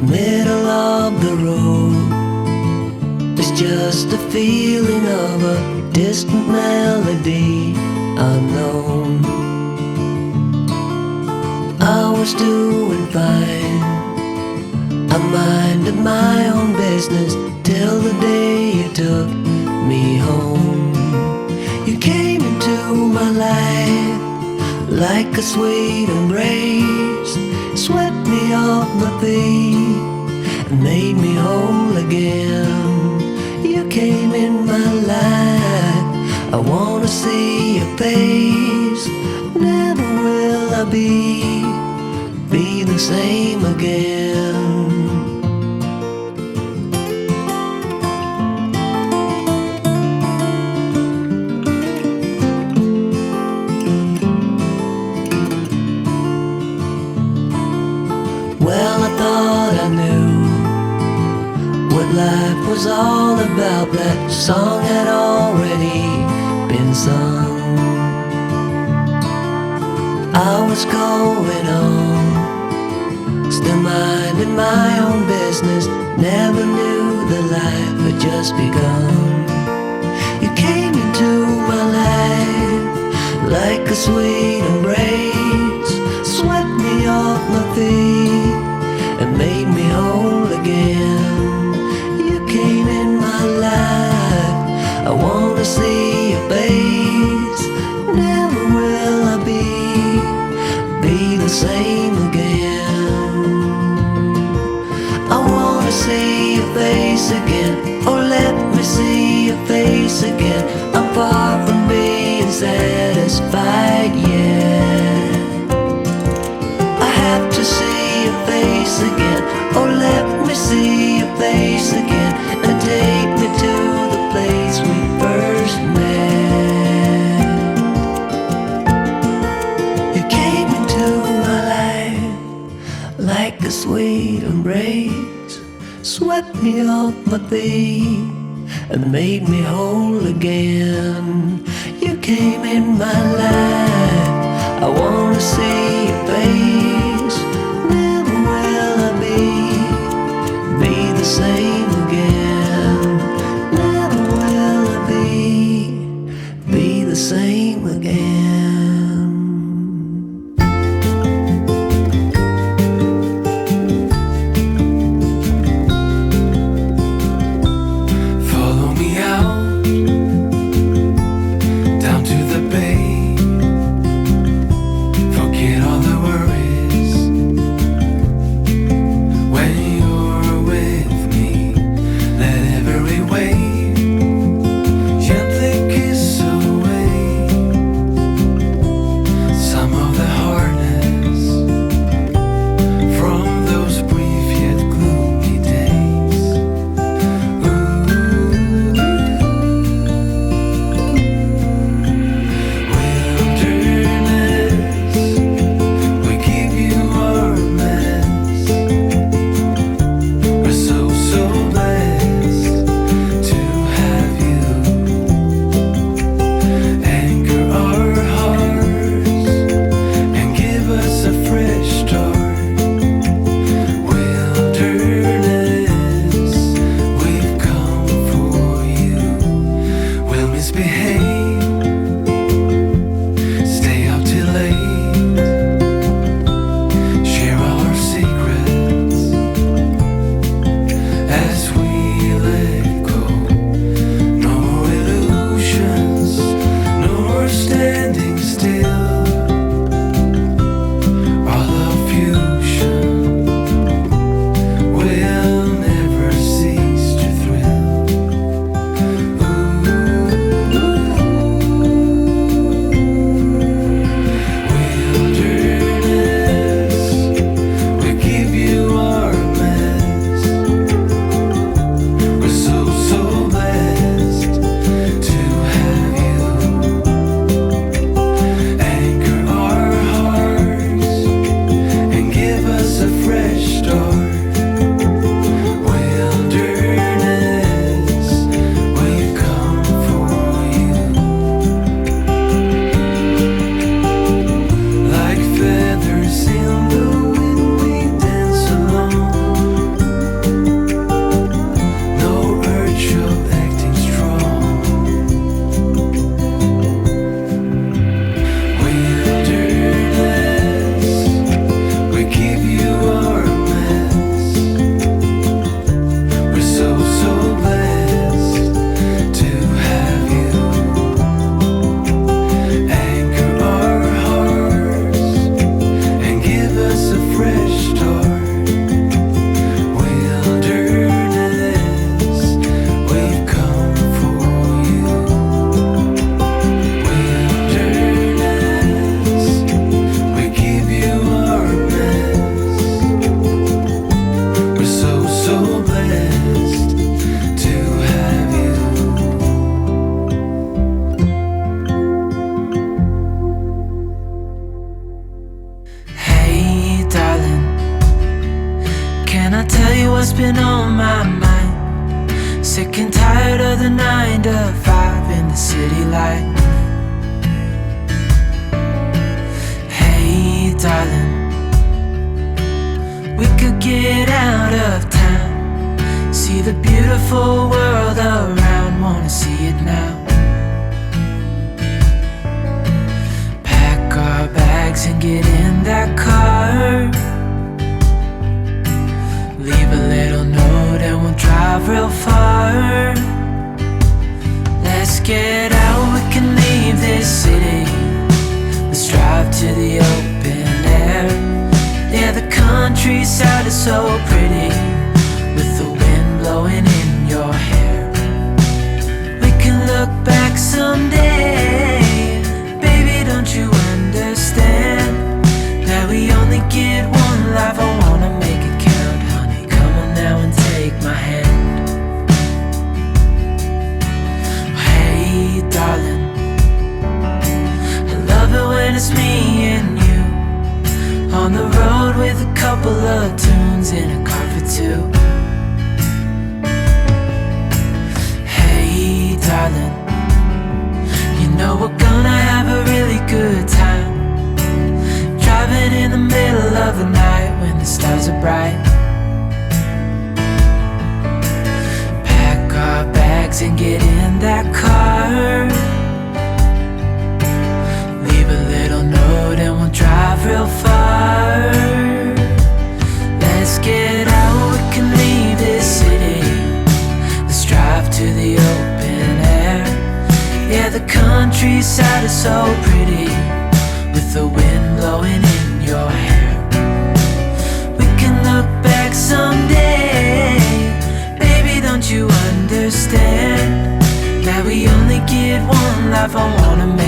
middle of the road. It's just a feeling of a distant melody unknown. I was doing fine, I minded my own business till the day you took me home. You came into my life like a sweet embrace, swept me off my feet and made me whole again. You came in my life, I wanna see your face. Never will I be the same again. Well, I thought I knew what life was all about. That song had already been sung. I was going on, still minding my own business. Never knew that life had just begun. You came into my life like a sweet embrace, swept me off my feet and made me whole again. You came in my life, I wanna see your face. Never will I be the same again. I wanna see your face again, oh let me see your face again. I'm far from being satisfied yet. I have to see your face again, oh let me see your face again, and take me to the place we first met. You came into my life like a sweet embrace, swept me off my feet and made me whole again. You came in my life, I wanna see your face. Never will I be the same again. Never will I be the same again. Follow me out down to the bay. Forget all the worries tell you what's been on my mind. Sick and tired of the 9 to 5 in the city life. Hey darling, we could get out of town, see the beautiful world around, wanna see it now. Pack our bags and get in that car, leave a little note and we'll drive real far. Let's get out, we can leave this city. Let's drive to the open air. Yeah, the countryside is so pretty, with the wind blowing in your hair. We can look back someday. Baby, don't you understand that we only get one life? I wanna make it count, honey. Come on now and take my hand. Hey darling, I love it when it's me and you, on the road with a couple of tunes in a car for two. Hey darling, you know we're gonna have a really good time, driving in the middle of the night when the stars are bright. Pack our bags and get in that car, leave a little note and we'll drive real far. Let's get out, we can leave this city. Let's drive to the open air. Yeah, the countryside is so pretty, with the wind blowing in your hair. We can look back someday. Baby, don't you understand that we only get one life? I wanna make